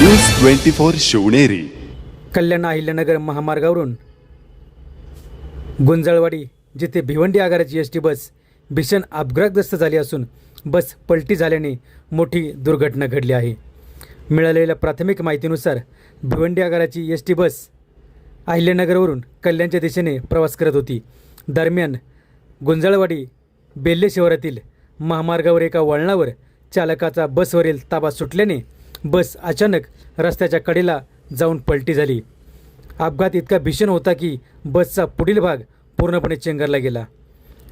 News 24 Shivneri. कल्याण अहिल्यानगर महामार्गावरून गुंजाळवाडी जिथे Bhiwandi आगाराची S T bus भीषण अपघातग्रस्त झाली असून बस पलटी झाल्याने मोठी दुर्घटना घडली आहे. मिळालेल्या प्राथमिक माहितीनुसार भिवंडी आगाराची एस टी बस अहिल्यानगरवरून कल्याणच्या दिशेने प्रवास करत होती. दरम्यान गुंजाळवाडी बेल्ले शिवारातील महामार्गावर एका वळणावर चालकाचा बसवरील ताबा सुटल्याने बस अचानक रस्त्याच्या कडेला जाऊन पलटी झाली. अपघात इतका भीषण होता की बसचा पुढील भाग पूर्णपणे चेंगरला गेला.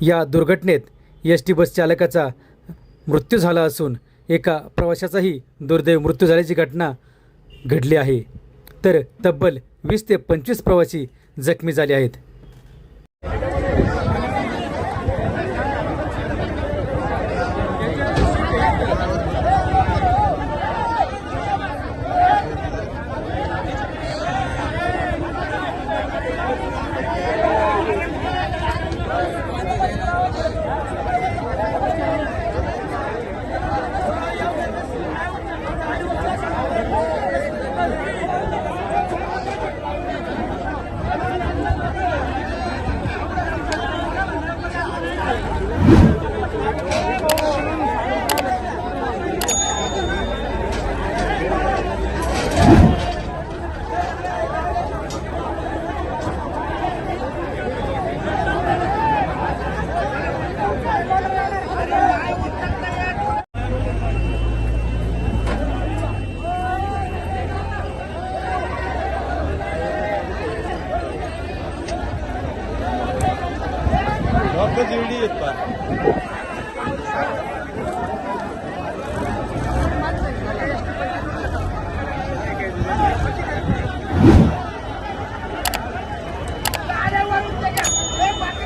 या दुर्घटनेत एस टी बस चालकाचा मृत्यू झाला असून एका प्रवाशाचाही दुर्दैवी मृत्यू झाल्याची घटना घडली आहे. तर तब्बल 20 ते 25 प्रवासी जखमी झाले आहेत.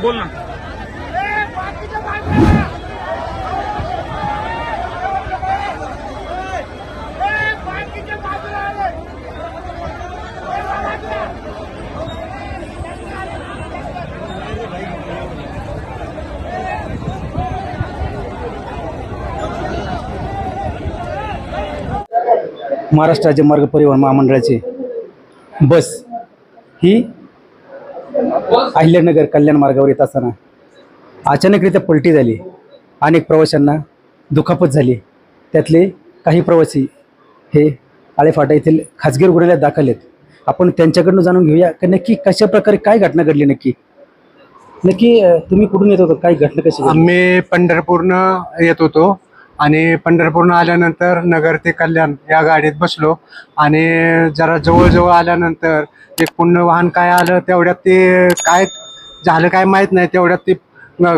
बोल ना. महाराष्ट्र राज्य मार्ग परिवहन महामंडळाची बस ही अहिल्यानगर कल्याण मार्गावर येत असताना अचानकरित्या पलटी झाली. अनेक प्रवाशांना दुखापत झाली. त्यातले काही प्रवासी हे आळेफाटा येथील खाजगी रुग्णालयात दाखल आहेत. आपण त्यांच्याकडून जाणून घेऊया की नक्की कशा प्रकारे काय घटना घडली. नक्की तुम्ही कुठून येत होता, काय घटना कशी? आम्ही पंढरपूरनं येत होतो आणि पंढरपूरनं आल्यानंतर नगर ते कल्याण या गाडीत बसलो आणि जरा जवळजवळ आल्यानंतर ते पुन्हा वाहन काय आलं तेवढ्यात ते काय झालं काय माहीत नाही. तेवढ्यात ती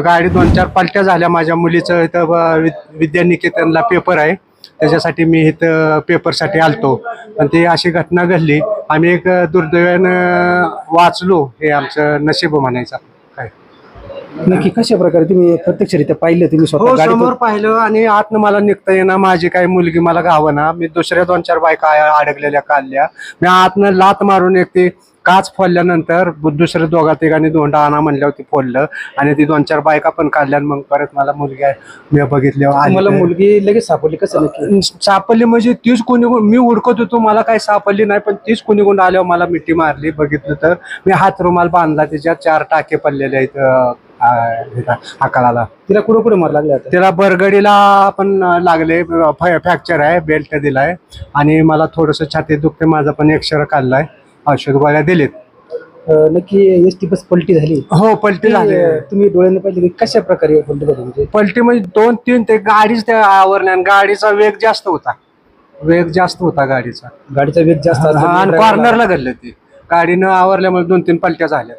गाडी 2-4 पलट्या झाल्या. माझ्या मुलीचं इथं विद्यानिकेतनला पेपर आहे, त्याच्यासाठी मी इथं पेपरसाठी आलतो आणि ती अशी घटना घडली. आम्ही एक दुर्दैवानं वाचलो, हे आमचं नशीब म्हणायचं. काय नक्की कशा प्रकारे तुम्ही प्रत्यक्षरित्या पाहिलं? तुम्ही हो, स्वतः समोर पाहिलं आणि आतनं मला निघता येईना. माझी काही मुलगी मला गावना. मी दुसऱ्या 2-4 बायका अडकलेल्या काढल्या. मी आतनं लात मारून एक ती काच फोडल्यानंतर दुसऱ्या 2-3 धोंडा आणा म्हणल्यावर ती फोडलं आणि ती 2-4 बायका पण काढल्या. मग परत मला मुलगी मी बघितल्यावर मला मुलगी लगेच सापडली. कसं नक्की सापडली म्हणजे तीच कोणी मी उडकत होतो, मला काही सापडली नाही, पण तीच कोणी कोण आल्यावर मला मिठी मारली. बघितलं तर मी हात रुमाल बांधला, त्याच्यात 4 टाके पडलेले आहेत आकाराला. तिला कुठं कुठं मार लागला? त्याला बरगडीला पण लागले, फ्रॅक्चर आहे, बेल्ट दिलाय आणि मला थोडंसं छातीत दुखते. माझा पण एक्सरे काढलाय, औषध गोळ्या दिलेत. नक्की एस टी बस पलटी झाली? हो, पलटी झाली. तुम्ही डोळ्याने पाहिजे कशा प्रकारे पलटी झाली? म्हणजे पलटी म्हणजे 2-3 ते गाडीच त्या आवरल्या आणि गाडीचा वेग जास्त होता गाडीचा वेग जास्त आणि कॉर्नरला घडलं ती. गाडीनं आवरल्यामुळे 2-3 पलट्या झाल्या.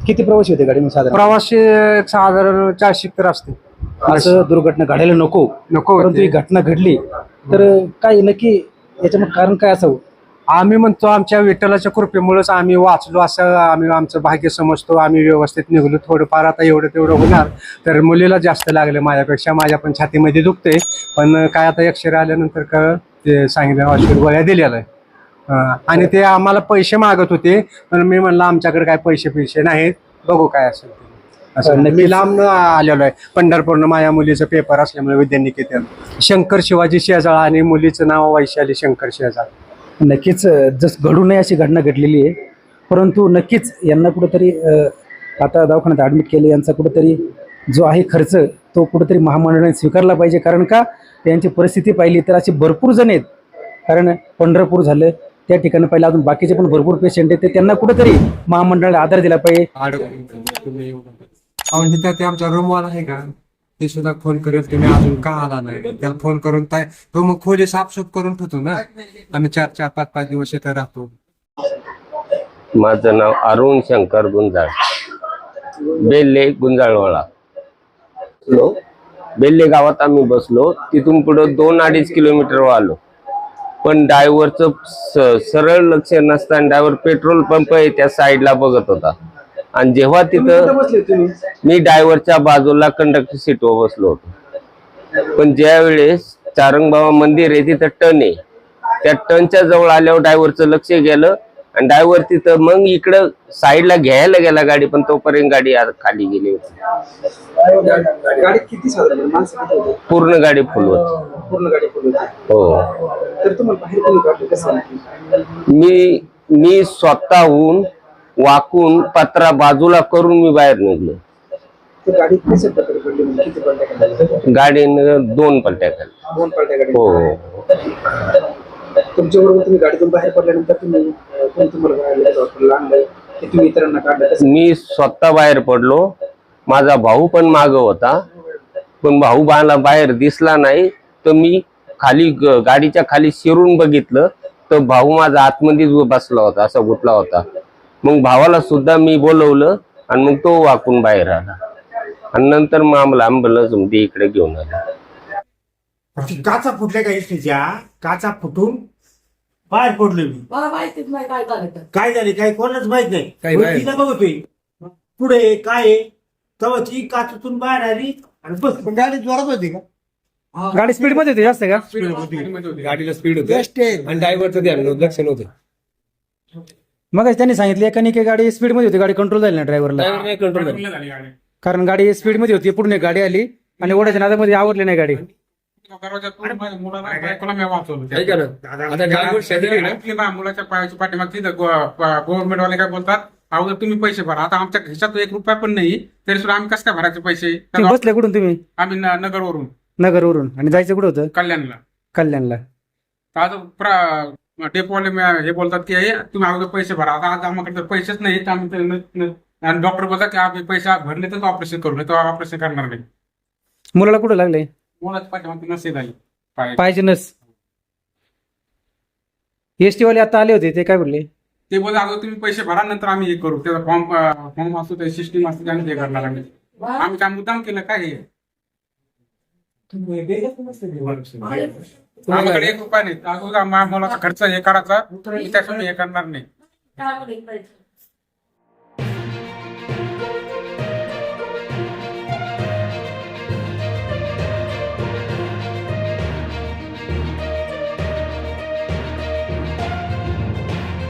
किती प्रवासी होते गाडीमध्ये साधारण? प्रवासी साधारण 400 तर असते. असं दुर्घटना घडायला नको, परंतु ही घटना घडली तर काय नक्की याच्यामध्ये कारण काय असावं? आम्ही म्हणतो आमच्या विठ्ठलाच्या कृपेमुळेच आम्ही वाचलो असं आम्ही आमचं भाग्य समजतो. आम्ही व्यवस्थित निघलो. थोडंफार आता एवढं तेवढं होणार. तर मुलीला जास्त लागले माझ्यापेक्षा. माझ्या पण छातीमध्ये दुखते, पण काय आता एक्सरे आल्यानंतर ते सांगितलं औषध गोळ्या दिलेलं आहे. आणि ते आम्हाला पैसे मागत होते, पण मी म्हणलं आमच्याकडे काय पैसे नाहीत, बघू काय असेल ते. असं मी लांब आलेलो आहे. पंढरपूरनं माझ्या मुलीचा पेपर असल्यामुळे विद्यानिकेतन. शंकर शिवाजी शेजाळ आणि मुलीचं नाव वैशाली शंकर शेजाळ. नक्कीच जसं घडू नये अशी घटना घडलेली आहे, परंतु नक्कीच यांना कुठंतरी आता दवाखान्यात ॲडमिट केले, यांचा कुठंतरी जो आहे खर्च तो कुठंतरी महामंडळाने स्वीकारला पाहिजे. कारण का त्यांची परिस्थिती पाहिली तर असे भरपूर जण आहेत. कारण पंढरपूर झालं, त्या ठिकाणी पाहिलं अजून बाकीचे पण भरपूर पेशंट आहेत, तर त्यांना कुठंतरी महामंडळाने आधार दिला पाहिजे. तिथं ते आमचा रूमवाला आहे का, ते सुद्धा फोन करेल तुम्ही अजून का आला नाही, त्याला फोन करून तो मग खोली साफसूफ करून ठेवतो ना. आम्ही 4-5 दिवस इथं राहतो. माझं नाव अरुण शंकर गुंजाळ, बेल्ले गुंजाळवाडा. बेल्ले गावात आम्ही बसलो, तिथून पुढे 2-2.5 किलोमीटर आलो, पण ड्रायव्हरचं सरळ लक्ष नसताना ड्रायव्हर पेट्रोल पंप आहे त्या साईडला बघत होता. आणि जेव्हा तिथं मी ड्रायव्हरच्या बाजूला कंडक्टर सीटवर बसलो होतो, पण ज्या वेळेस चारंगबाबा मंदिर आहे तिथं टर्न आहे, त्या टर्नच्या जवळ आल्यावर ड्रायव्हरचं लक्ष गेलं आणि ड्रायव्हर तिथं मग इकडं साईडला घ्यायला गेला गाडी, पण तोपर्यंत गाडी खाली गेली होती. गाडी किती साधारण माणसं किती होती? पूर्ण गाडी फुल होती. पूर्ण गाडी फुल होती. हो. तर तुम्हाला बाहेर कोणी काढलं कसं? मी स्वतःहून वाकून पत्रा बाजूला करून मी बाहेर निघलो. तर गाडी कशा प्रकारे पडली, म्हणजे किती पलट्या खाल्ल्या? गाडीनं 2 पलट्या खाल्ल्या. 2 पलट्या गाडी. हो. तुमच्याबरोबर तुम्ही गाडीतून बाहेर पडल्यानंतर तुम्ही कोण तुम्हाला बाहेर डॉक्टरला आणलंय की तुम्ही इतरांना काढलं कसं? मी स्वतः बाहेर पडलो, माझा भाऊ पण माग होता, पण भाऊ मला बाहेर दिसला नाही. तर मी खाली गाडीच्या खाली शिरून बघितलं तर भाऊ माझा आतमध्येच बसला होता, असा गुतला होता. मग भावाला सुद्धा मी बोलवलं आणि मग तो वाकून बाहेर आला आणि नंतर मग आम्हाला ॲम्ब्युलन्स मध्ये इकडे घेऊन आला. काचा फुटल्या का एसटीच्या, काचा फुटून बाहेर पडलो मी. मला माहितीच नाही काय झालं तर. काय झाले काय कोणाच माहित नाही. काही पण बाहेर. तिला बघतोय पुढे काय आहे, तेव्हा ती काचातून बाहेर आली आणि बस. पण गाडी जोरात होती का? गाडी स्पीड मध्ये होती जास्त का? गाडीला स्पीड होती आणि ड्रायव्हरचं ध्यान लक्ष नव्हतं. मग त्यांनी सांगितले एकाने की गाडी स्पीड मध्ये होती, गाडी कंट्रोल झाली ना ड्रायव्हरला. कंट्रोल झाली. कारण गाडी स्पीड मध्ये होती, पुढे गाडी आली आणि ओढ्याच्या नादामध्ये आवरली नाही गाडी. मुलाच्या पायाची पाठीमाग गव्हर्नमेंट वाले काय बोलतात, अगोदर तुम्ही पैसे भरा. आता आमच्या खिशात 1 रुपया पण नाही, तरी सुद्धा आम्ही कसं काय भरायचे पैसे? तुम्ही बसले कुठून तुम्ही? आम्ही नगरवरून नगरवरून. आणि जायचं कुठं होतं? कल्याणला. कल्याणला. आज डेपोवाले हे बोलतात की तुम्ही अगोदर पैसे भरा. आता आज आम्हाला तर पैसेच नाही. आणि डॉक्टर बोलतात की आम्ही पैसे भरले तर ऑपरेशन करू, नाही तर ऑपरेशन करणार नाही. मुलाला कुठं लागले? मुलाच्या पाठीमाग नसे झाली पाहिजे नस. एसटी वाले आता आले होते, ते काय बोलले? ते बोलतात अगोदर तुम्ही पैसे भरा, नंतर आम्ही हे करू. त्याचा फॉर्म असतो, त्या सिस्टीम असते, आम्ही हे करणार आम्ही. आम्ही काय मुद्दाम केलं काय हे? आमच्याकडे 1 रुपया नाही. अगोदर मुलाचा खर्च हे करायचा, त्यासाठी हे करणार नाही. काय बोलायचं?